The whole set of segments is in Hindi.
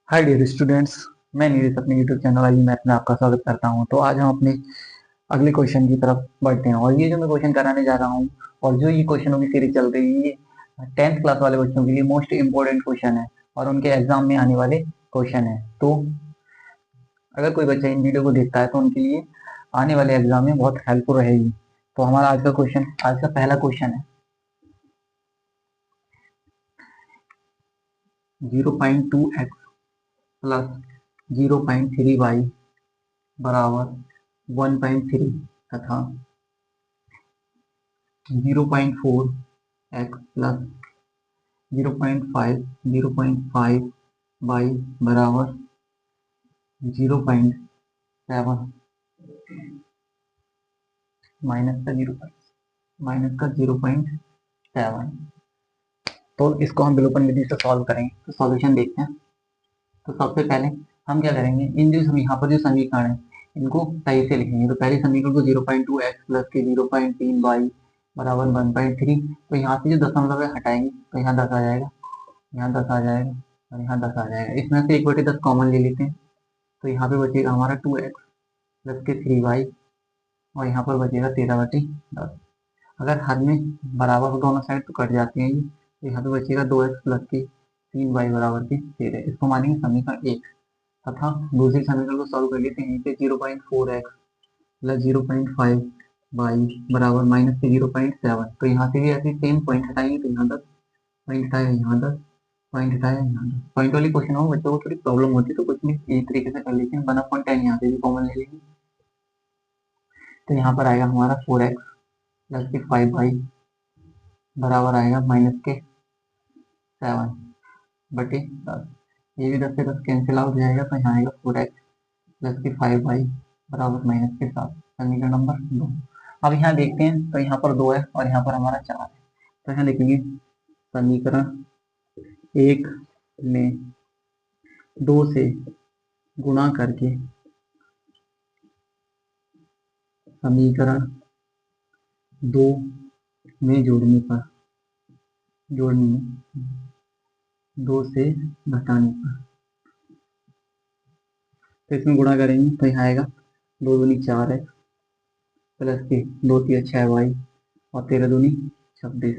Hi dear students. मैं नीरज अपने यूट्यूब चैनल आई मैथ में आपका स्वागत करता हूं। तो आज हम अपने अगले क्वेश्चन की तरफ बढ़ते हैं और ये जो मैं क्वेश्चन कराने जा रहा हूं और जो ये क्वेश्चनों की सीरीज चल रही है ये 10th क्लास वाले बच्चों के लिए मोस्ट इंपोर्टेंट क्वेश्चन है और उनके एग्जाम में आने वाले क्वेश्चन है। तो अगर कोई बच्चा इन वीडियो को देखता है तो उनके लिए आने वाले एग्जाम में बहुत हेल्पफुल रहेगी। तो हमारा आज का पहला क्वेश्चन है 0.2x प्लस 0.3y बराबर 1.3 तथा 0.4x प्लस 0.5 y बराबर 0.7 माइनस का 0.7। तो इसको हम विलोपन विधि से सॉल्व करेंगे। तो सॉल्यूशन देखते हैं। तो सबसे पहले हम क्या करेंगे, इन जो यहाँ पर जो समीकरण है इनको सही से लिखेंगे। तो पहले समीकरण को 0.2x प्लस के 0.3y बराबर 1.3। तो यहाँ से जो दशमलव है हटाएंगे तो यहाँ 10 आ जाएगा, यहाँ 10 आ जाएगा और यहाँ 10 आ जाएगा। इसमें से 1/10 कॉमन ले लेते हैं तो यहाँ पे बचेगा हमारा 2x प्लस के 3y और यहाँ पर बचेगा 13/10। अगर हर में बराबर हो दोनों साइड तो कट जाते हैं ये। तो यहाँ पे बचेगा 2x प्लस के 3y बराबर के 13। इसको मानेंगे समीकरण 1 तथा दूसरी समीकरण को सॉल्व कर लेते हैं। 0.4x प्लस 0.5y बराबर माइनस के 0.7। तो यहाँ से भी ऐसे सेम पॉइंट हटाएंगे तो यहाँ 10 पॉइंट हटाया, यहाँ 10 पॉइंट हटाया, यहाँ 10। पॉइंट वाली क्वेश्चन हो बच्चों को थोड़ी प्रॉब्लम होती है तो कुछ नहीं इस तरीके से कर लेते हैं। 1/10 यहाँ से भी कॉमन ले लेंगे तो यहाँ पर आएगा हमारा 4x प्लस के 5y बराबर आएगा माइनस के 7/10। ये भी 10 से 10 कैंसिल आउट हो जाएगा तो यहाँ आएगा 4x प्लस के 5y बराबर माइनस के 7। समीकरण नंबर 2। अब यहाँ देखते हैं तो यहाँ पर 2 है और यहाँ पर हमारा 4 है। तो यहाँ लिखेंगे समीकरण 1 में 2 से गुणा करके समीकरण 2 में जोड़ने 2 से घटाने पर तो इसमें गुणा करेंगे तो यहाँ आएगा 2 दूनी 4x प्लस के 2 3 6y और 13 दूनी 26।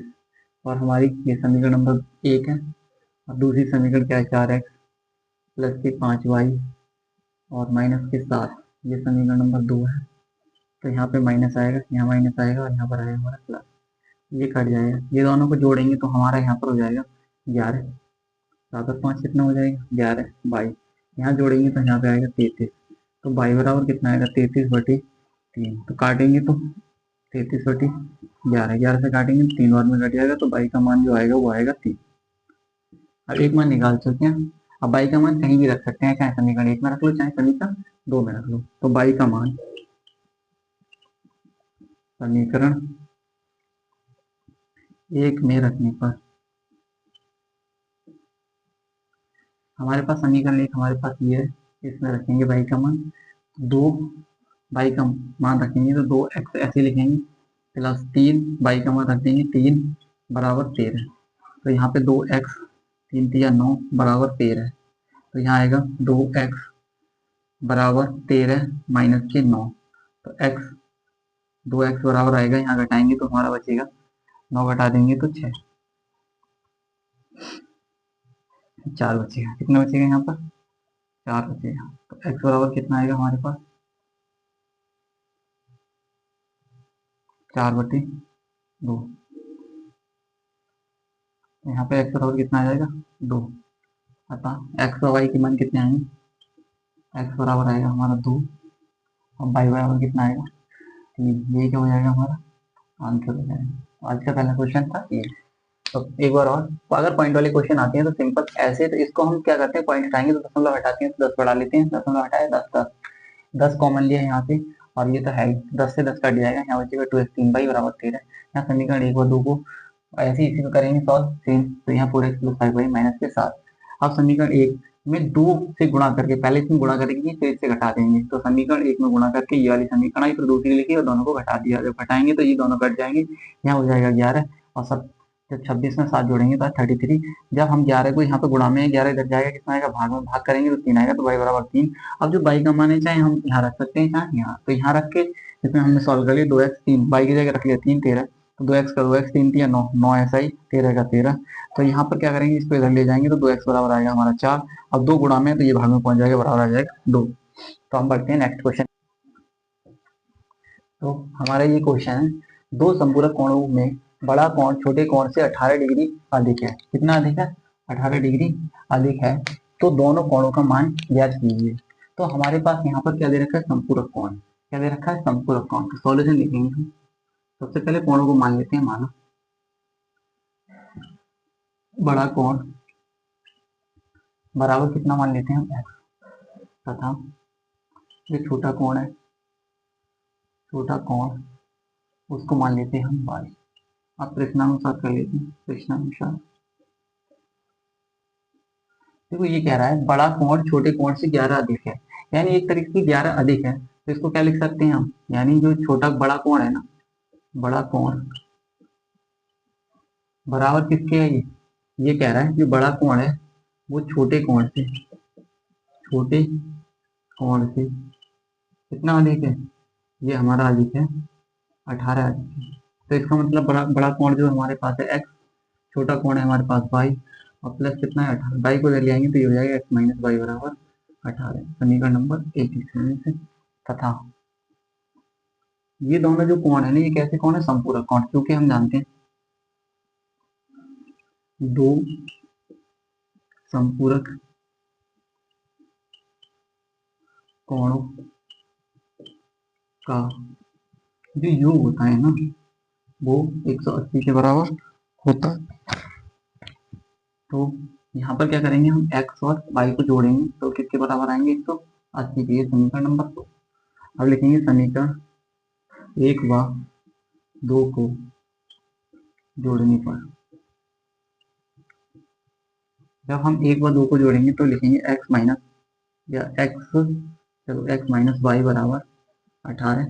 और हमारी ये समीकरण नंबर 1 है और दूसरी समीकरण क्या है 4x प्लस के 5y और माइनस के 7। ये समीकरण नंबर 2 है। तो यहाँ पे माइनस आएगा, यहाँ माइनस आएगा और यहाँ पर आएगा हमारा प्लस। ये कट जाएगा, ये दोनों को जोड़ेंगे तो हमारा यहाँ पर हो जाएगा 11। 7 और 5 कितना हो जाएगा 11 22। यहाँ जोड़ेंगे तो यहाँ पे आएगा 33। तो y बराबर कितना आएगा 33/3। तो काटेंगे तो 33/11, 11 से काटेंगे 3 बार में कट जाएगा तो y का मान जो आएगा वो आएगा 3। अब एक मान निकाल चुके हैं। अब y का मान कहीं भी रख सकते हैं, चाहे समीकरण 1 में रख लो चाहे समीकरण 2 में रख लो। तो y का मान समीकरण 1 में रखने पर हमारे पास समीकरण 1 हमारे पास ये है। इसमें रखेंगे y का मान 2, y का मान रखेंगे तो 2x ऐसे लिखेंगे प्लस 3 y का मान रख देंगे 3 बराबर 13। तो यहाँ पे 2x 3 3 9 बराबर 13। तो यहाँ आएगा 2x बराबर 13 माइनस के 9। तो x 2x बराबर आएगा, यहाँ घटाएंगे तो हमारा बचेगा 9 घटा देंगे तो 6, 4 बचेगा। कितना बचेगा यहाँ पर 4 बचेगा। तो x बराबर कितना आएगा हमारे पास 4/2। यहाँ पे x बराबर कितना आ जाएगा 2। अतः x और y के मान कितने आएंगे, x बराबर आएगा हमारा 2 और y बराबर कितना आएगा 3। ये क्या हो जाएगा हमारा आंसर हो जाएगा। आज का पहला क्वेश्चन था ये। तो एक बार और, तो अगर पॉइंट वाले क्वेश्चन आते हैं तो सिंपल ऐसे, तो इसको हम क्या करते हैं पॉइंट हटाएंगे तो दशमलव हटाते हैं तो 10 बढ़ा लेते हैं। दशमलव हटाए 10 कॉमन लिया यहाँ से और ये तो है 10 से 10 कट जाएगा। यहाँ बचेगा 2x 3y बराबर 13। यहाँ समीकरण 1 और 2 को ऐसे इसी को करेंगे सॉल्व सेम। तो यहाँ 4x प्लस 5y माइनस के 7। अब समीकरण 1 में 2 से गुणा करके, पहले इसमें गुणा करेंगे फिर इससे घटा देंगे। तो समीकरण 1 में गुणा करके ये वाली समीकरण आई, फिर दूसरी लिखी और दोनों को घटा दिया। जब घटाएंगे तो ये दोनों कट जाएंगे, यहाँ हो जाएगा 11 और सब जब 26 में 7 जोड़ेंगे तो 33। जब हम 11 को यहाँ पे गुणा में 11 इधर जाएगा, कितना आएगा भाग में, भाग करेंगे तो 3 आएगा, तो y बराबर 3। अब जो y का मान है चाहे हम यहाँ रख सकते हैं चाहे यहाँ, तो यहाँ रख के इसमें हमने सॉल्व कर लिया 2x 3, y की जगह रख लिया 3 13, तो 2x का 2x 3 3 9 9 ऐसा ही 13 का 13। तो यहाँ पर क्या करेंगे, इसको इधर ले जाएंगे तो 2x बराबर आएगा हमारा 4। अब 2 गुणा में तो ये भाग में पहुंच जाएगा, बराबर आ जाएगा 2। तो हम बढ़ते हैं नेक्स्ट क्वेश्चन। तो हमारा ये क्वेश्चन है, दो संपूरक कोणों में बड़ा कोण छोटे कोण से 18 डिग्री अधिक है। कितना अधिक है? 18 डिग्री अधिक है। तो दोनों कोणों का मान ज्ञात कीजिए। तो हमारे पास यहाँ पर क्या दे रखा है, संपूरक कोण। क्या दे रखा है? संपूरक कोण। तो सॉल्यूशन लिखेंगे हम। सबसे पहले कोणों को मान लेते हैं। मानो बड़ा कोण बराबर कितना मान लेते हैं हम, x, तथा ये छोटा कोण है, छोटा कोण उसको मान लेते हैं हम y। अब प्रश्नानुसार कर लेते हैं। प्रश्नानुसार देखो ये कह रहा है बड़ा कोण छोटे कोण से 11 अधिक है, यानी एक तरीके से 11 अधिक है। तो इसको क्या लिख सकते हैं हम, यानी जो छोटा बड़ा कोण है ना, बड़ा कोण बराबर किसके है, ये कह रहा है जो बड़ा कोण है वो छोटे कोण से कितना अधिक है, ये हमारा अधिक है 18 अधिक है। तो इसका मतलब बड़ा कोण जो हमारे पास है x, छोटा कोण है हमारे पास y, और प्लस कितना है 18। y को इधर ले आएंगे तो ये हो जाएगा x माइनस वाई बराबर 18। समीकरण नंबर 87 से। तथा ये दोनों जो कोण है ना, ये कैसे कोण है, संपूरक कोण। क्योंकि हम जानते हैं दो संपूरक कोणों का जो योग होता है ना, वो 180 के बराबर होता है। तो यहाँ पर क्या करेंगे हम, x और y को जोड़ेंगे तो किसके बराबर आएंगे, 180 के। समीकरण नंबर 2। अब लिखेंगे समीकरण 1 व 2 को जोड़ने पर, जब हम 1 व 2 को जोड़ेंगे तो लिखेंगे x माइनस या x माइनस वाई बराबर 18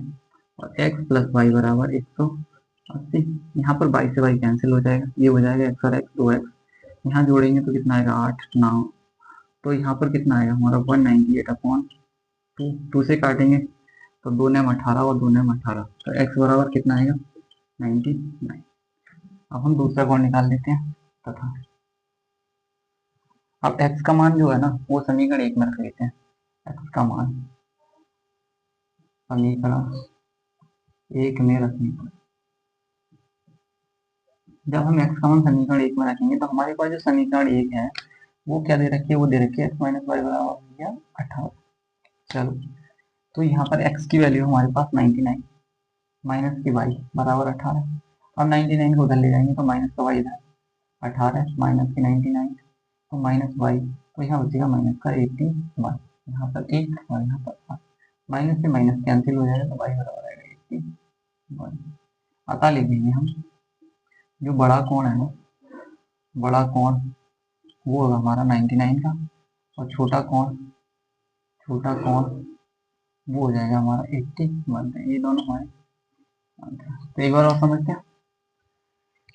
और x प्लस वाई बराबर 180। यहाँ पर y से y कैंसिल हो जाएगा, ये हो जाएगा x और x 2x। यहाँ जोड़ेंगे तो कितना आएगा 8 9। तो यहाँ पर कितना आएगा हमारा 198/2। 2 से काटेंगे तो 2 9 18 और 2 9 18, तो x बराबर कितना आएगा 99। अब हम दूसरा कोण निकाल लेते हैं। तथा अब x का मान जो है ना वो समीकरण 1 में रख लेते हैं। x का मान समीकरण 1 में रखने पर, जब हम x का मान समीकरण 1 में रखेंगे तो हमारे पास जो समीकरण 1 है वो क्या दे रखी है, वो दे रखी है x माइनस वाई बराबर 18। चलो तो यहाँ पर x की वैल्यू हमारे पास 99 माइनस की y बराबर 18। अब 99 को उधर ले जाएंगे तो माइनस का y इधर 18 माइनस की 99 तो माइनस y, तो यहाँ बचेगा माइनस का 81। यहाँ पर 1 और यहाँ पर 5, माइनस से माइनस कैंसिल हो जाएगा तो y बराबर आएगा 81। अतः लिखेंगे हम जो बड़ा कोण है ना, बड़ा कोण वो होगा हमारा 99 का, और छोटा कोण वो हो जाएगा हमारा 81। ये दोनों हमारे। तो एक बार और समझते हैं।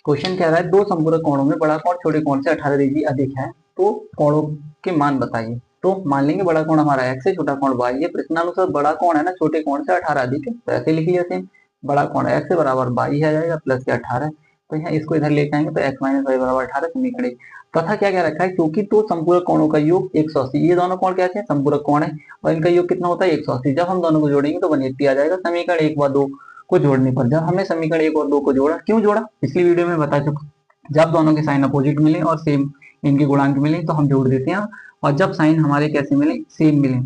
क्वेश्चन कह रहा है दो संपूरक कोणों में बड़ा कोण छोटे कोण से 18 डिग्री अधिक है, तो कोणों के मान बताइए। तो मान लेंगे बड़ा कोण हमारा x है, छोटा कोण y है। प्रश्नानुसार बड़ा कोण है ना छोटे कोण से 18 अधिक है, तो ऐसे लिख लिया सेम। बड़ा कोण x है बराबर y आ जाएगा प्लस के 18। तो यहाँ इसको इधर लेके आएंगे तो x माइनस वाई बराबर 18 समीकरण। तथा क्या क्या रखा है, क्योंकि दो संपूरक कोणों का योग 180, ये दोनों कोण क्या है, संपूरक कोण है, और इनका योग कितना होता है 180। जब हम दोनों को जोड़ेंगे तो 180 आ जाएगा। समीकरण 1 व 2 को जोड़ने पर, जब हमने समीकरण 1 और 2 को जोड़ा, क्यों जोड़ा पिछली वीडियो में बता चुका, जब दोनों के साइन अपोजिट मिले और सेम इनके गुणांक मिले तो हम जोड़ देते हैं, और जब साइन हमारे कैसे मिले, सेम मिले,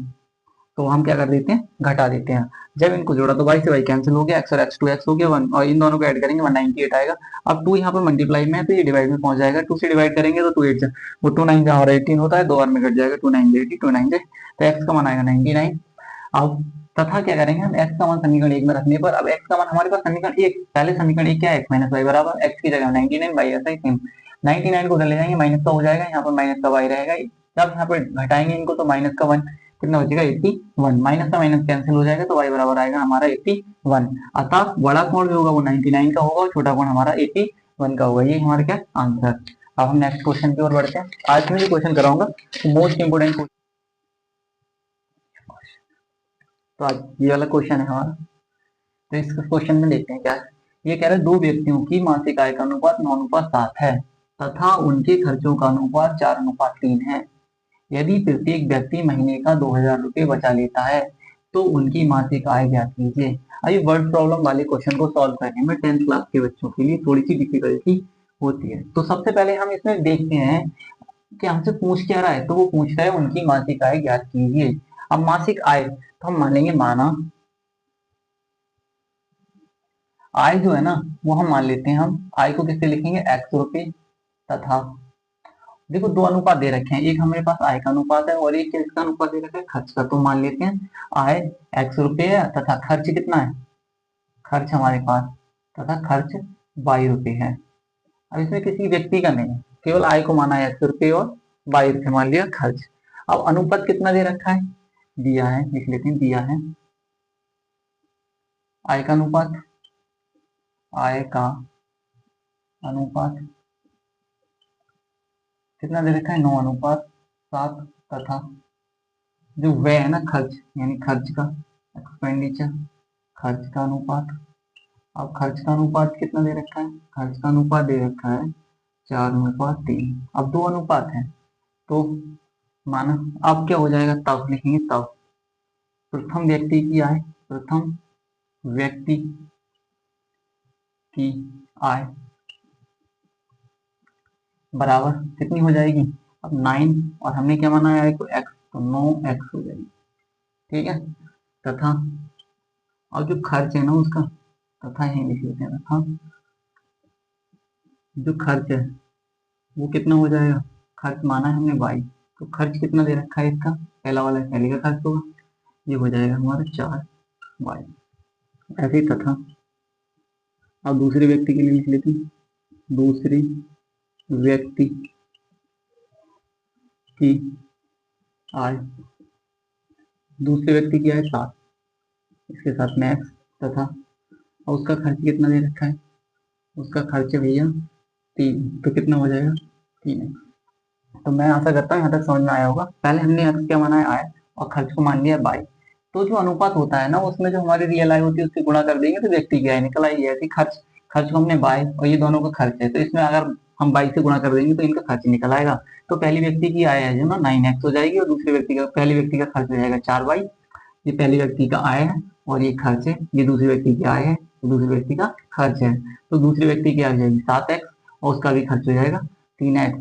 तो हम क्या कर देते हैं, घटा देते हैं। जब इनको जोड़ा तो y से y कैंसिल हो गया, x और x 2x हो गया 1, और इन दोनों को ऐड करेंगे 198 आएगा। अब 2 यहाँ पर मल्टीप्लाई में है तो ये डिवाइड में पहुंच जाएगा। 2 से डिवाइड करेंगे तो 2 8 वो 2 9 और 18 होता है, 2 बार में घट जाएगा, 2 9 80 2 9 तो x का मान आएगा 99। अब तथा क्या करेंगे हम, x का मान समीकरण 1 में रखने पर, अब x का मान हमारे पास समीकरण 1, पहले समीकरण 1 क्या है, x माइनस वाई बराबर x की जगह 99 y ऐसा ही सेम 99 को उधर ले जाएंगे, माइनस का हो जाएगा, यहाँ पर माइनस का y रहेगा। जब यहाँ पर घटाएंगे इनको तो माइनस का 1 कितना बचेगा 81, माइनस का माइनस कैंसिल हो जाएगा तो y बराबर आएगा हमारा 81। अतः बड़ा कोण जो होगा वो 99 का होगा और छोटा कोण हमारा 81 1 का होगा, ये हमारा क्या आंसर। अब हम नेक्स्ट क्वेश्चन की ओर बढ़ते हैं। आज मैं जो क्वेश्चन कराऊंगा मोस्ट इंपोर्टेंट क्वेश्चन, तो आज ये वाला क्वेश्चन है हमारा। तो इस क्वेश्चन में देखते हैं क्या है। ये कह रहा है 2 व्यक्तियों की मासिक आय का अनुपात 9:7 है तथा उनके खर्चों का अनुपात 4:3 है। यदि प्रत्येक व्यक्ति महीने का 2,000 रुपये बचा लेता है तो उनकी मासिक आय ज्ञात कीजिए। अब ये वर्ड प्रॉब्लम वाले क्वेश्चन को सॉल्व करने में 10th क्लास के बच्चों के लिए थोड़ी सी डिफिकल्टी होती है। तो सबसे पहले हम इसमें देखते हैं कि हमसे पूछ क्या रहा है। तो वो पूछ रहा है उनकी मासिक आय ज्ञात कीजिए। अब मासिक आय तो हम मानेंगे माना आय जो है ना वो हम मान लेते हैं, हम आय को किससे लिखेंगे x रुपए तथा देखो 2 अनुपात दे रखे हैं, एक हमारे पास आय का अनुपात है और एक किसका अनुपात दे रखा है खर्च का। तो मान लेते हैं आय x रुपए है तथा खर्च कितना है, खर्च हमारे पास तथा खर्च 22 रुपए है। अब इसमें किसी व्यक्ति का नहीं है, केवल आय को माना है x रुपए और 22 रुपए मान लिया खर्च। अब अनुपात कितना दे रखा है, दिया है, लिख लेते हैं दिया है आय का अनुपात, आय का अनुपात कितना दे रखा है 9:7 तथा जो व्यय है ना खर्च यानी खर्च का एक्सपेंडिचर, खर्च का अनुपात। अब खर्च का अनुपात कितना दे रखा है, खर्च का अनुपात दे रखा है 4:3। अब 2 अनुपात है तो माना अब क्या हो जाएगा, तब लिखेंगे तब प्रथम व्यक्ति की आय, प्रथम व्यक्ति की आय बराबर कितनी हो जाएगी, अब 9 और हमने क्या माना है को x, तो 9x हो जाएगी, ठीक है। तथा और जो खर्च है ना उसका तथा यही लिख लेते हैं तथा जो खर्च है वो कितना हो जाएगा, खर्च माना है हमने 22, तो खर्च कितना दे रखा है इसका, पहला वाला पहले का खर्च होगा, ये हो जाएगा हमारा 4 ऐसे ही तथा अब दूसरे व्यक्ति के लिए लिख लेते हैं, दूसरे व्यक्ति की आय, दूसरे व्यक्ति की आय 7, इसके साथ मैक्स तथा और उसका खर्च कितना दे रखा है, उसका खर्च है भैया 3, तो कितना हो जाएगा 3। तो मैं आशा करता हूँ यहाँ तक समझ में आया होगा। पहले हमने x क्या माना है आय और खर्च को मान लिया 22, तो जो अनुपात होता है ना उसमें जो हमारी रियल आय होती है उससे गुणा कर देंगे तो व्यक्ति की आय निकल आएगी। ऐसे खर्च, खर्च को हमने 22 और ये दोनों का खर्च है तो इसमें अगर हम 22 से गुणा कर देंगे तो इनका खर्च निकल आएगा। तो पहली व्यक्ति की आय है जो ना 9x हो जाएगी और दूसरे व्यक्ति का पहले व्यक्ति का खर्च हो जाएगा 4y। ये पहले व्यक्ति का आय है और ये खर्च है, ये दूसरे व्यक्ति की आय है, दूसरे व्यक्ति का खर्च है। तो दूसरे व्यक्ति की आय हो जाएगी 7x और उसका भी खर्च हो जाएगा 3x।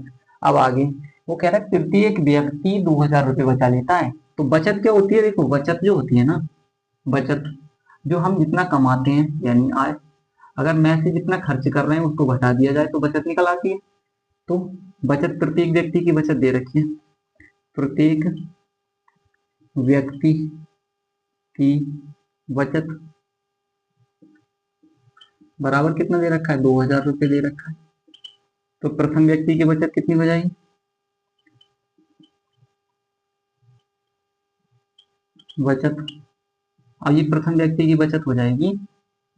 अब आगे वो कह रहा है प्रत्येक व्यक्ति 2,000 रुपये बचा लेता है। तो बचत क्या होती है, देखो बचत जो होती है ना, बचत जो हम जितना कमाते हैं यानी आय, अगर मैं से जितना खर्च कर रहे हैं उसको घटा दिया जाए तो बचत निकल आती है। तो बचत प्रत्येक व्यक्ति की बचत दे रखी है, प्रत्येक व्यक्ति की बचत बराबर कितना दे रखा है 2,000 रुपये दे रखा है। तो प्रथम व्यक्ति की बचत कितनी हो जाएगी, बचत अब ये प्रथम व्यक्ति की बचत हो जाएगी,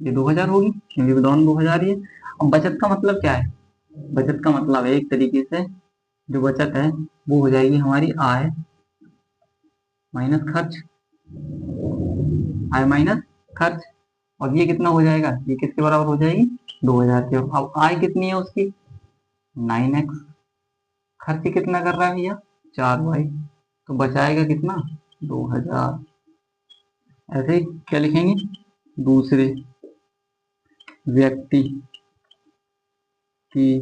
ये 2,000 होगी क्योंकि दोनों 2,000 ही है। अब बचत का मतलब क्या है, बचत का मतलब है एक तरीके से जो बचत है वो हो जाएगी हमारी आय माइनस खर्च, आय माइनस खर्च। और ये कितना हो जाएगा, ये किसके बराबर हो जाएगी 2,000 के। अब आय कितनी है उसकी 9x, खर्च कितना कर रहा है भैया 4y, तो बचाएगा कितना 2,000। ऐसे ही क्या लिखेंगे, दूसरे व्यक्ति की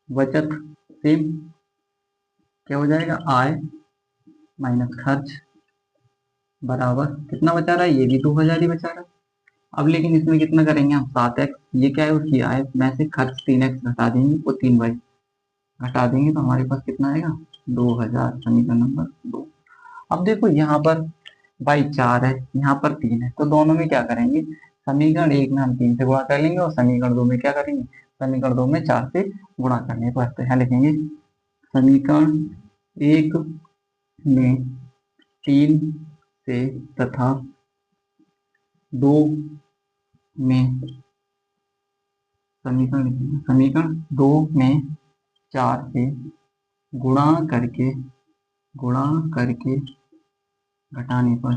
बचत सेम क्या हो जाएगा आय माइनस खर्च बराबर कितना बचा रहा है, ये भी 2,000 ही बचा रहा है। अब लेकिन इसमें कितना करेंगे हम 7x, ये क्या है उसकी आय में से खर्च 3x घटा देंगे वो 3y घटा देंगे तो हमारे पास कितना आएगा 2,000, समीकरण नंबर 2। अब देखो यहाँ पर बाई 4 है, यहाँ पर 3 है, तो दोनों में क्या करेंगे, समीकरण 1 में हम 3 से गुणा कर लेंगे और समीकरण 2 में क्या करेंगे, समीकरण 2 में 4 से गुणा करने पर। तो यहाँ लिखेंगे समीकरण 1 में 3 से तथा 2 में समीकरण लिखेंगे, समीकरण 2 में 4 से गुणा करके घटाने पर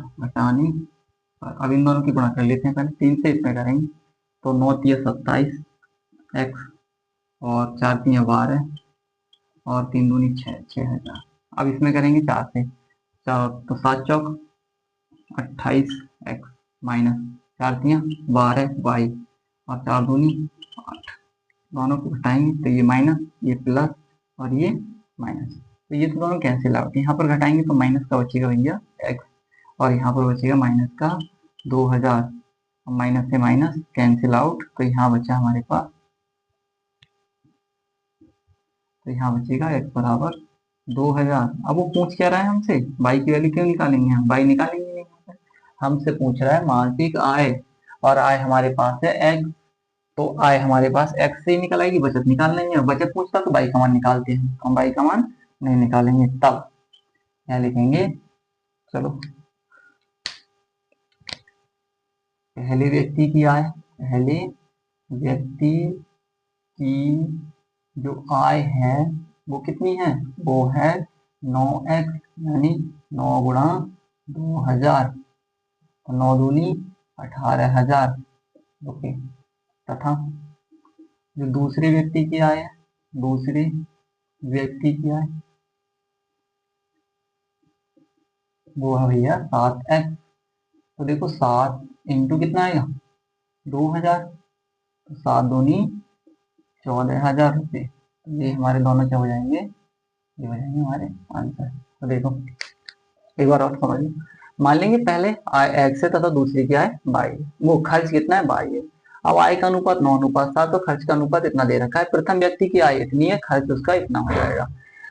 अब इन दोनों की गुणा कर लेते हैं। पहले 3 से इसमें करेंगे तो 9 तिया 27 एक्स और 4 तिया 12 और 3 दूनी 6,000। अब इसमें करेंगे 4 से, 4 तो 7 चौक 28 एक्स माइनस 4 तिया 12 वाई और 4 दूनी 8। दोनों को घटाएंगे तो ये माइनस, ये प्लस और ये माइनस, तो ये तो दोनों कैंसिल आउट। यहाँ पर घटाएंगे तो माइनस का बचेगा भैया एक्स और यहाँ पर बचेगा माइनस का 2000। माइनस से माइनस कैंसिल आउट, तो यहाँ बचा हमारे पास, तो यहाँ बचेगा x बराबर 2000। अब वो पूछ क्या रहा है हमसे, बाई की वैल्यू क्यों निकालेंगे, हम बाई निकालेंगे नहीं, हमसे पूछ रहा है मासिक आय और आय हमारे पास है x, तो आय हमारे पास x से ही निकल आएगी, बचत निकाल लेंगे। बचत पूछता तो बाई का मान निकालते हैं, हम बाई का मान नहीं निकालेंगे। तब क्या लिखेंगे, चलो पहले व्यक्ति की आय, पहले व्यक्ति की जो आय है वो कितनी है, वो है 9x यानी 9 गुणा 2000, तो 9 दूनी 18,000 ओके। तथा जो दूसरे व्यक्ति की आय है, दूसरे व्यक्ति की आय वो है भैया 7x, तो देखो 7 इंटू कितना आएगा 2000, तो 7 दूनी 14,000 रुपये। तो ये हमारे दोनों क्या हो जाएंगे, ये हो जाएंगे हमारे आंसर। तो देखो एक बार और समझ लो, मान लेंगे पहले आय एक्स है तथा दूसरी क्या है बाई है, वो खर्च कितना है बाई है। अब आय का अनुपात 9:7, तो खर्च का अनुपात इतना दे रखा है, प्रथम व्यक्ति की आय इतनी है, खर्च उसका इतना हो जाएगा,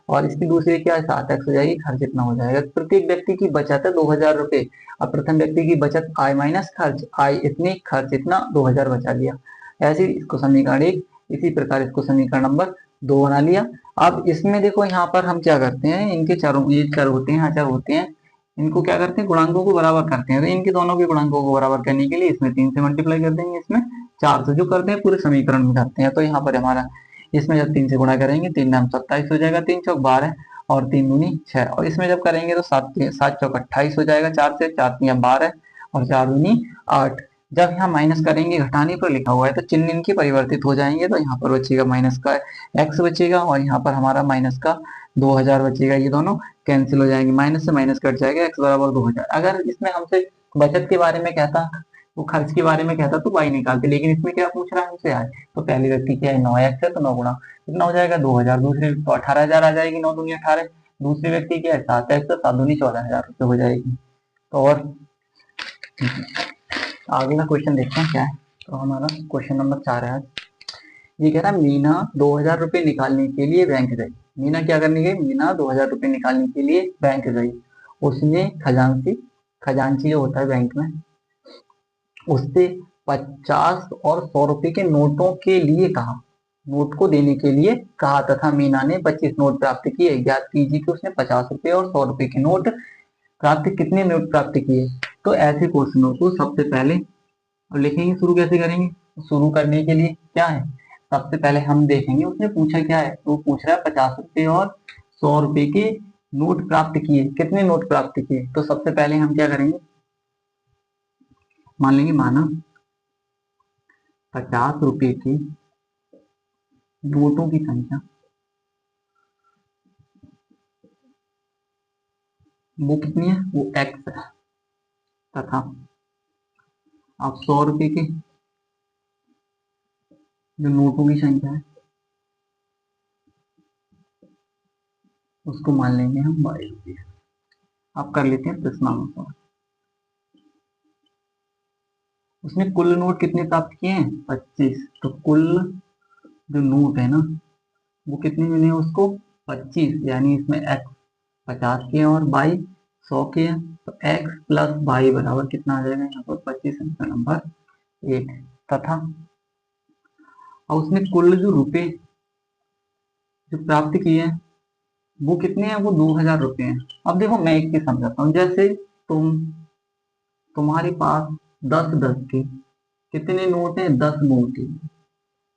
और इसकी दूसरी क्या है 7x हो जाएगी, खर्च इतना हो जाएगा। प्रत्येक व्यक्ति की बचत है 2000 रुपये। अब प्रथम व्यक्ति की बचत आय माइनस खर्च, आय इतनी खर्च इतना, 2000 बचा लिया। ऐसे इसको समीकरण 1, इसी प्रकार इसको समीकरण नंबर 2 बना लिया। अब इसमें देखो यहाँ पर हम क्या करते हैं, इनके चारों ये चर होते हैं, यहाँ चर होते हैं, इनको क्या करते हैं गुणांकों को बराबर करते हैं। तो इनके दोनों के गुणांकों को बराबर करने के लिए इसमें 3 से मल्टीप्लाई कर देंगे, इसमें 4 से, जो करते हैं पूरे समीकरण में करते हैं। तो यहाँ पर हमारा इसमें जब 3 से गुणा करेंगे 3 नाम 27 हो जाएगा, 3 चौक 12 और 3 दूनी 6, और इसमें जब करेंगे तो 7 चौक 28 हो जाएगा, 4 से 4 तिया 12 और 4 दूनी 8। जब यहाँ माइनस करेंगे, घटाने पर लिखा हुआ है तो चिन्ह इनके परिवर्तित हो जाएंगे, तो यहाँ पर बचेगा माइनस का x बचेगा और यहाँ पर हमारा माइनस का 2000 बचेगा, ये दोनों कैंसिल हो जाएंगे, माइनस से माइनस कट जाएगा, x बराबर 2000। अगर इसमें हमसे बचत के बारे में कहता, वो खर्च के बारे में कहता तो बाई निकालते, लेकिन इसमें क्या पूछ रहा है हमसे आय, तो पहले व्यक्ति क्या है 9x है तो 9 गुणा कितना हो जाएगा 2000, दूसरे तो 18,000 आ जाएगी, 9 दूनी 18, दूसरे व्यक्ति क्या है 7x तो 7 दूनी 14,000 रुपये हो जाएगी। तो और अगला क्वेश्चन देखते हैं क्या है। तो हमारा क्वेश्चन नंबर 4 है, ये कह रहा है मीना 2000 रुपये निकालने के लिए बैंक गई। मीना क्या करने गई, मीना 2000 रुपये निकालने के लिए बैंक गई। उसने खजांची जो होता है बैंक में, उससे 50 और 100 रुपए के नोटों के लिए कहा, नोट को देने के लिए कहा, तथा मीना ने 25 नोट प्राप्त किए। ज्ञात कीजिए कि उसने 50 रुपए और 100 रुपए के नोट प्राप्त, कितने नोट प्राप्त किए। तो ऐसे क्वेश्चनों को सबसे पहले लिखेंगे, शुरू कैसे करेंगे, शुरू करने के लिए क्या है, सबसे पहले हम देखेंगे उसने पूछा क्या है, तो पूछ रहा है 50 रुपए और 100 रुपए के नोट प्राप्त किए, कितने नोट प्राप्त किए। तो सबसे पहले हम क्या करेंगे, मान लेंगे माना 50 रुपए के नोटों की संख्या वो कितनी है, वो x है, तथा अब 100 रुपए के जो नोटों की संख्या है उसको मान लेंगे हम y। अब कर लेते हैं प्रश्नानुसार, उसने कुल नोट कितने प्राप्त किए हैं 25, तो कुल जो नोट है ना वो कितने मिले हैं उसको 25, यानी इसमें x 50 के और y 100 के हैं, तो x प्लस y बराबर कितना आ जाएगा यहाँ पर 25 आंसर नंबर 1। तथा और उसने कुल जो रुपए जो प्राप्त किए हैं वो कितने हैं, वो 2000 रुपये हैं। अब देखो मैं एक चीज समझाता हूँ, जैसे तुम्हारे पास 10 के कितने नोट हैं, 10 नोट है,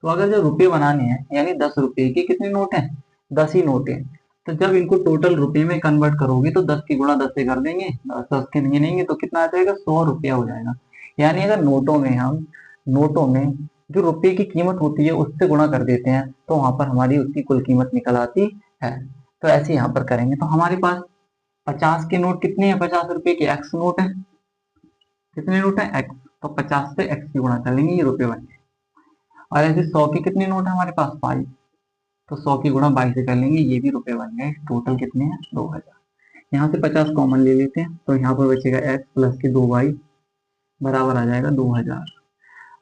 तो अगर जो रुपये बनाने हैं यानी 10 रुपये के कितने नोट हैं, 10 ही नोट हैं, तो जब इनको टोटल रुपये में कन्वर्ट करोगे तो 10 की गुणा 10 से कर देंगे, 10 10 के गिनेंगे तो कितना आ जाएगा, 100 रुपया हो जाएगा। यानी अगर नोटों में जो रुपये की कीमत होती है उससे गुणा कर देते हैं तो वहां पर हमारी उसकी कुल कीमत निकल आती है। तो ऐसे यहाँ पर करेंगे तो हमारे पास 50 के नोट कितने हैं, 50 रुपए के एक्स नोट है, कितने नोट है एक्स, तो 50 से एक्स की गुणा कर लेंगे, ये रुपए बन गए। और ऐसे 100 के कितने नोट है हमारे पास 22, तो 100 की गुणा 22 से कर लेंगे, ये भी रुपए बन गए। टोटल कितने हैं 2000। यहाँ से 50 कॉमन ले लेते हैं तो यहाँ पर बचेगा एक्स प्लस के 2y बराबर आ जाएगा 2000।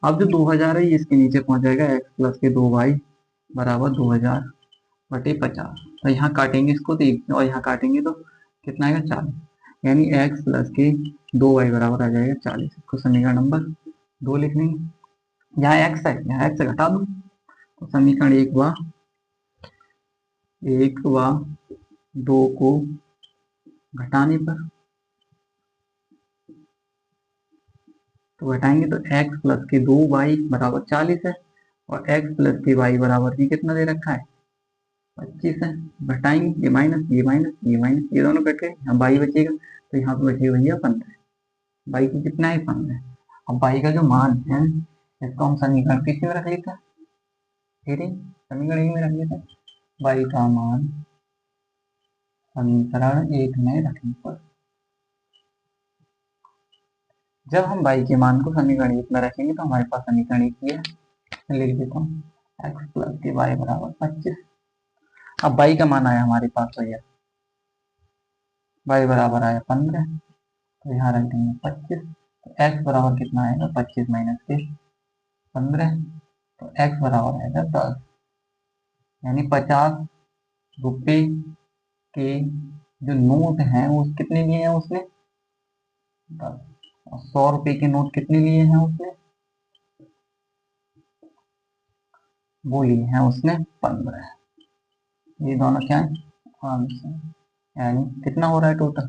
अब जो 2000 है ये इसके नीचे पहुंच जाएगा, एक्स प्लस के 2y बराबर 2000 बटे 50। तो यहाँ काटेंगे इसको तो और यहाँ काटेंगे तो कितना आएगा 40, यानी x प्लस के 2y बराबर आ जाएगा 40। इसको समीकरण नंबर 2 लिख लेंगे। यहाँ x है, यहाँ x घटा दो तो समीकरण 1 व 2 को घटाने पर तो घटाएंगे तो x प्लस के 2y बराबर 40 है और x प्लस के y बराबर भी कितना दे रखा है 25 है। घटाएंगे ये माइनस ये माइनस ये माइनस, ये दोनों कट गए, यहाँ बाई बचेगा तो यहाँ पे बचेगा भैया 15। बाई की कितना है 15। अब बाई का जो मान है इसको हम समीकरण किस में रख लेते हैं, समीकरण 1 में रख लेते हैं। बाई का मान समीकरण 1 में रखने पर जब हम बाई के मान को समीकरण 1 में रखेंगे तो हमारे पास समीकरण 1 ही है, लिख देता हूँ एक्स प्लस के वाई बराबर 25। अब बाई का मान आया हमारे पास भैया बाई बराबर आया 15, तो यहाँ रख देंगे 25। तो एक्स बराबर कितना आएगा 25 माइनस के 15, तो एक्स बराबर आएगा 10। यानी 50 रुपए के जो नोट हैं वो कितने लिए हैं उसने 10, और 100 रुपए के नोट कितने लिए हैं उसने, वो लिए हैं उसने 15। ये दोनों क्या है 500, यानी कितना हो रहा है टोटल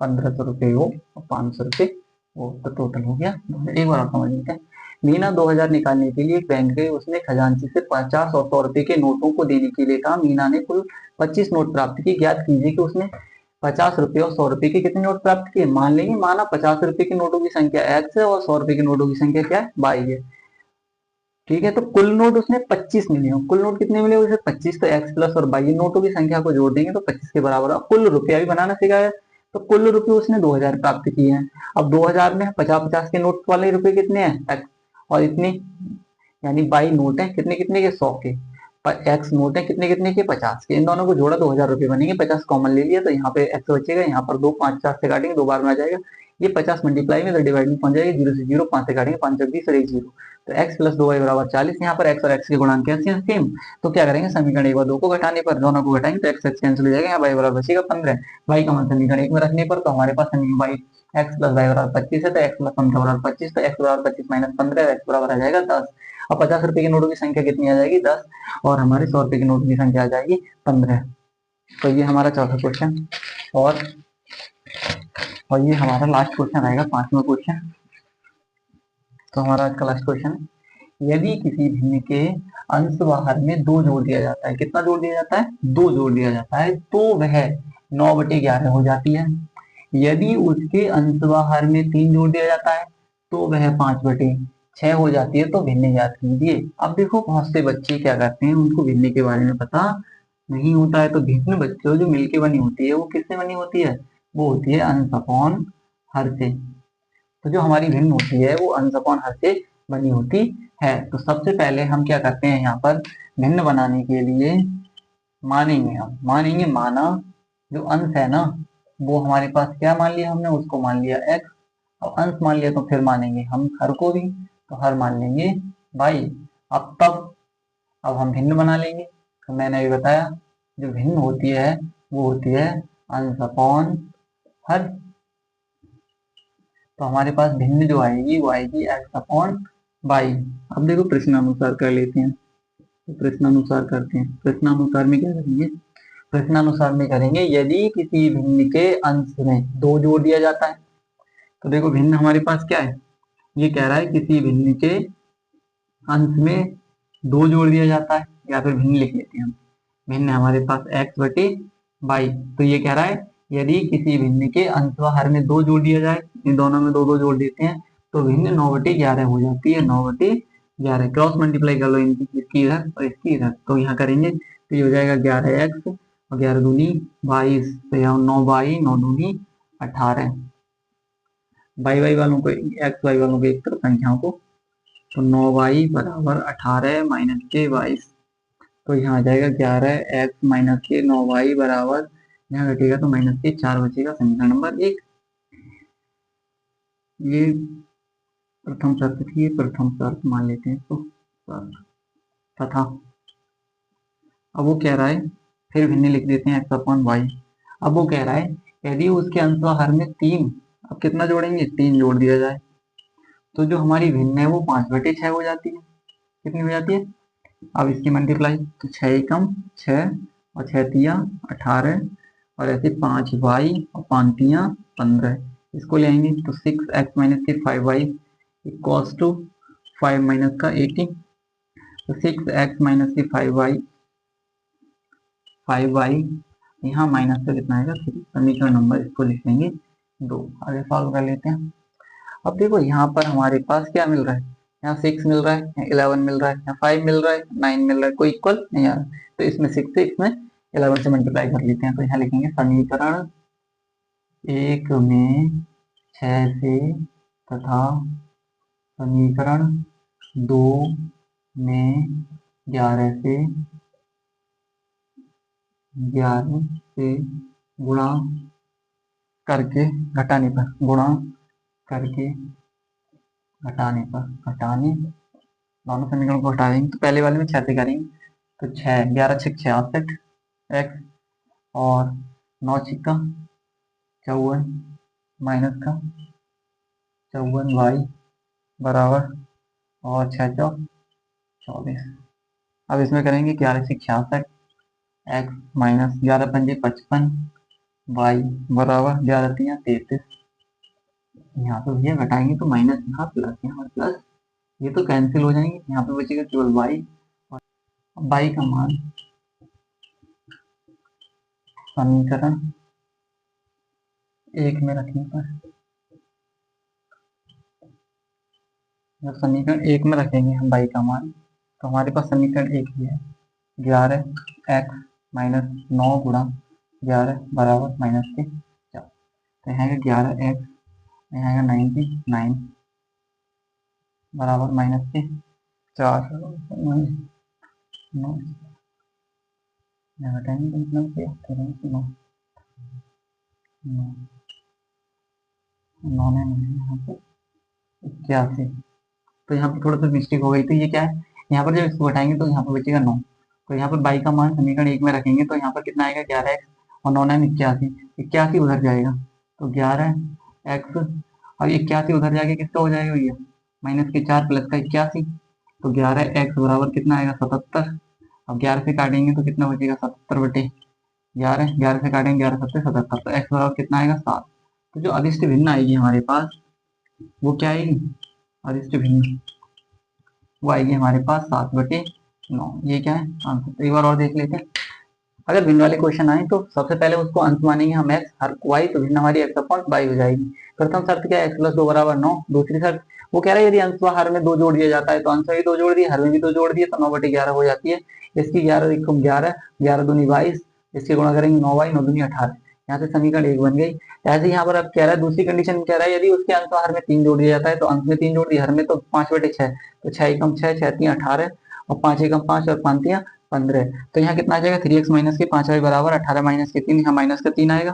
1500 रुपये हो और 500 रुपये वो, तो टोटल हो गया 2000। एक बार आप समझ लेते हैं। मीना 2000 निकालने के लिए बैंक गई, उसने खजांची से 50 और 100 रुपए के नोटों को देने के लिए कहा। मीना ने कुल 25 नोट प्राप्त की। ज्ञात कीजिए कि उसने 50 रुपए और 100 रुपए के कितने नोट प्राप्त किए। मान लेंगे माना 50 रुपए के नोटों की संख्या एक्स है और 100 रुपए के नोटों की संख्या क्या है बाई है, ठीक है। तो कुल नोट उसने 25 मिले हो, कुल नोट कितने मिले उसे 25, तो एक्स प्लस और बाई नोटों की संख्या को जोड़ देंगे तो 25 के बराबर। अब कुल रुपया भी बनाना सिखाया है तो कुल रुपये उसने 2000 प्राप्त किए हैं। अब 2000 में 50-50 के नोट वाले रुपए कितने हैं एक्स और इतने, यानी बाई नोट है कितने कितने के 100 के, पर एक्स नोट है कितने कितने के 50 के। इन दोनों को जोड़ा 2000 रुपये बनेंगे। 50 कॉमन ले लिया तो यहाँ पे एक्स बचेगा, यहाँ पर 2 5 4 से काटेंगे 2 बार में आ जाएगा। ये 50 मल्टीप्लाई में तो डिवाइड में पहुंच जाएगा, 0 से 0 5 से काटेंगे 5 20 और 1 0, तो x प्लस 2y बराबर 40। यहाँ पर x और x के गुणांक कैसे हैं सेम, तो क्या करेंगे समीकरण 1 व 2 को घटाने पर दोनों को घटाएंगे तो x x कैंसिल हो जाएगा, यहाँ y बराबर बचेगा 15। y का मान समीकरण 1 में रखने पर तो हमारे पास समीकरण x प्लस y बराबर 25 है, तो x प्लस 15 बराबर 25, तो x बराबर 25 माइनस 15 x बराबर आ जाएगा 10। अब 50 रुपए के नोटों की संख्या कितनी आ जाएगी 10, और हमारे 100 रुपए के नोटों की संख्या आ जाएगी 15। तो ये हमारा चौथा क्वेश्चन और ये हमारा लास्ट क्वेश्चन रहेगा 5वां क्वेश्चन। तो हमारा आज का लास्ट क्वेश्चन, यदि किसी भिन्न के अंश बाहर में 2 जोड़ दिया जाता है, कितना जोड़ दिया जाता है 2 जोड़ दिया जाता है, तो वह 9/11 हो जाती है। यदि उसके अंश बाहर में 3 जोड़ दिया जाता है तो वह 5/6 हो जाती है। तो भिन्न ज्ञात कीजिए। अब देखो बहुत से बच्चे क्या करते हैं, उनको भिन्न के बारे में पता नहीं होता है। तो भिन्न बच्चों जो मिलके बनी होती है वो किससे बनी होती है, वो होती है अंश अपॉन हर से। तो जो हमारी भिन्न होती है वो अंश अपॉन हर से बनी होती है। तो सबसे पहले हम क्या करते हैं, यहाँ पर भिन्न बनाने के लिए मानेंगे, हम मानेंगे माना जो अंश है ना वो हमारे पास क्या मान लिया हमने, उसको मान लिया x, और अंश मान लिया तो फिर मानेंगे हम हर को भी, तो हर मान लेंगे y। अब हम भिन्न बना लेंगे। तो मैंने अभी बताया जो भिन्न होती है वो होती है अंश अपॉन हर। तो हमारे पास भिन्न जो आएगी वो आएगी x अपॉन बाई। अब देखो प्रश्नानुसार कर लेते हैं, तो प्रश्नानुसार करते हैं। प्रश्नानुसार में क्या करेंगे, प्रश्नानुसार में करेंगे यदि किसी भिन्न के अंश में 2 जोड़ दिया जाता है। तो देखो भिन्न हमारे पास क्या है, ये कह रहा है किसी भिन्न के अंश में दो जोड़ दिया जाता है, या फिर भिन्न लिख लेते हैं हम। भिन्न हमारे पास x बटे y, तो ये कह रहा है यदि किसी भिन्न के अंशवा हर में दो जोड़ दिया जाए, इन दोनों में दो दो जोड़ देते हैं तो भिन्न 9/11 हो जाती है। 9/11 क्रॉस मल्टीप्लाई कर लो इनकी, इसकी इधर और इसकी इधर, तो यहाँ करेंगे तो ये हो जाएगा 11x और 11 दूनी 22, तो यहाँ 9 9 दूनी 18। y वालों को x y वालों को एक तरफ संख्याओं को, तो 9y बराबर 18 माइनस के 22, तो यहाँ आ जाएगा 11x माइनस के 9y बराबर, यहाँ घटेगा तो माइनस के 4 बचेगा। समीकरण नंबर 1। ये प्रथम शर्त थी, प्रथम शर्त मान लेते हैं इसको तथा। अब वो कह रहा है, फिर भिन्न लिख देते हैं x अपॉन वाई। अब वो कह रहा है यदि उसके अंशवा हर में 3, अब कितना जोड़ेंगे, 3 जोड़ दिया जाए, तो जो हमारी भिन्न है वो 5/6 हो जाती है। कितनी हो जाती है, अब इसकी मल्टीप्लाई, तो 6 एकम 6 और 6 तिया 18 और ऐसे 5y और 5 तिया 15, इसको ले आएंगे तो 6x माइनस के 5y इक्वल्स टू 5 माइनस का 18, तो 6x माइनस के 5y यहाँ माइनस का कितना आएगा 3। समीकरण नंबर इसको लिख लेंगे 2। आगे सॉल्व कर लेते हैं। अब देखो यहाँ पर हमारे पास क्या मिल रहा है, यहाँ 6 मिल रहा है, यहाँ 11 मिल रहा है, यहाँ 5 मिल रहा है, 9 मिल रहा है, कोई इक्वल नहीं आ रहा, तो इसमें 6 से इसमें 11 से मल्टीप्लाई कर लेते हैं। तो यहाँ लिखेंगे समीकरण 1 में 6 से तथा समीकरण 2 में 11 से गुणा करके घटाने पर, गुणा करके घटाने दोनों समीकरण को हटा देंगे। तो पहले वाले में 6 से करेंगे तो 6 11 6 66 x और 9 छिक्का 54 माइनस का 54 y बराबर और 6 चौक 24। अब इसमें करेंगे 11 6 66 x माइनस 11 पंजे 55 y बराबर 11 3 33। यहाँ पे भैया घटाएंगे तो माइनस, यहाँ प्लस, यहाँ प्लस, ये तो कैंसिल हो जाएंगे, यहाँ पे बचेगा केवल y। y का मान समीकरण 1 में रखने पर, जब समीकरण 1 में रखेंगे हम y का मान, तो हमारे पास समीकरण 1 ही है 11x माइनस 9 गुणा 11 बराबर माइनस के 4, तो यहाँ 11x, यहाँ 99 बराबर माइनस के 4, इक्यासी। तो यहाँ पर थोड़ा सा मिस्टेक हो गई, तो ये क्या है, यहाँ पर जब इसको घटाएंगे तो यहाँ पर बचेगा 9, तो यहाँ पर y का मान समीकरण 1 में रखेंगे तो यहाँ पर कितना आएगा 11x और 9 9 81 उधर जाएगा, तो 11x और 81 उधर जाके किसका हो जाएगा भैया, माइनस के 4 प्लस का 81, तो 11x बराबर कितना आएगा 77। अब 11 से काटेंगे तो कितना बचेगा 77/11, 11 से काटेंगे 11 7 77, तो x बराबर कितना आएगा 7। तो जो अदिष्ट भिन्न आएगी हमारे पास वो क्या आएगी, अदिष्ट भिन्न वो आएगी हमारे पास 7/9। ये क्या है आंसर। तो एक बार और देख लेते हैं, अगर भिन्न वाले क्वेश्चन आए तो सबसे पहले उसको अंश मानेंगे हम x हर y, तो भिन्न हमारी x अपॉन y हो जाएगी। प्रथम शर्त क्या है, x + 2 = 9। दूसरी शर्त वो कह रहा है यदि अंश हर में 2 जोड़ दिया जाता है, तो अंश में भी 2 जोड़ दिए, हर में भी 2 जोड़ दिए, तो 9/11 हो जाती है। इसकी 11 11 11 दूनी 22, इसके गुणा करेंगे 9y 9 दूनी 18, यहाँ से समीकरण 1 बन गई। ऐसे यहाँ पर अब कह रहा है दूसरी कंडीशन में कह रहा है यदि उसके अंश हर में 3 जोड़ दिया जाता है, तो अंश में 3 जोड़ दिए, हर में तो 5/6, तो 6 एकम 6 6 3 18 और 5 एकम 5 और 5 3 15, तो यहाँ कितना आ जाएगा 3x माइनस के 5y बराबर 18 माइनस के 3, यहाँ माइनस का 3 आएगा।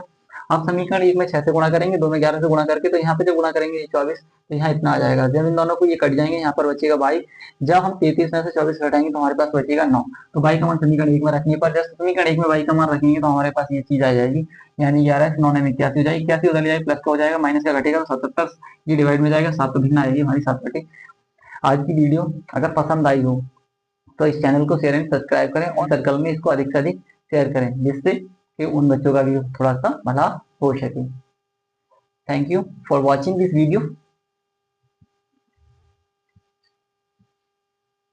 अब समीकरण 1 में 6 से गुणा करेंगे, 2 में 11 से गुणा करके, तो यहाँ पे जब गुणा करेंगे 24, तो यहाँ इतना आ जाएगा। जब इन दोनों को ये कट जाएंगे यहाँ पर बचेगा 22, जब हम 33 में से 24 घटाएंगे तो हमारे पास बचेगा 9। तो y का मान समीकरण 1 में रखने पर, जब समीकरण 1 में y का मान रखेंगे तो हमारे पास ये चीज आ जाएगी, यानी 11 9 में 81 हो जाएगी, 81 उधर ले जाए प्लस का हो जाएगा, माइनस का घटेगा तो 77, ये डिवाइड में जाएगा 7, तो भिन्न आएगी हमारी 7/। आज की वीडियो अगर पसंद आई हो तो इस चैनल को शेयर एंड सब्सक्राइब करें और सर्कल में इसको अधिक से अधिक शेयर करें, जिससे कि उन बच्चों का भी थोड़ा सा भला हो सके। Thank you for watching this video.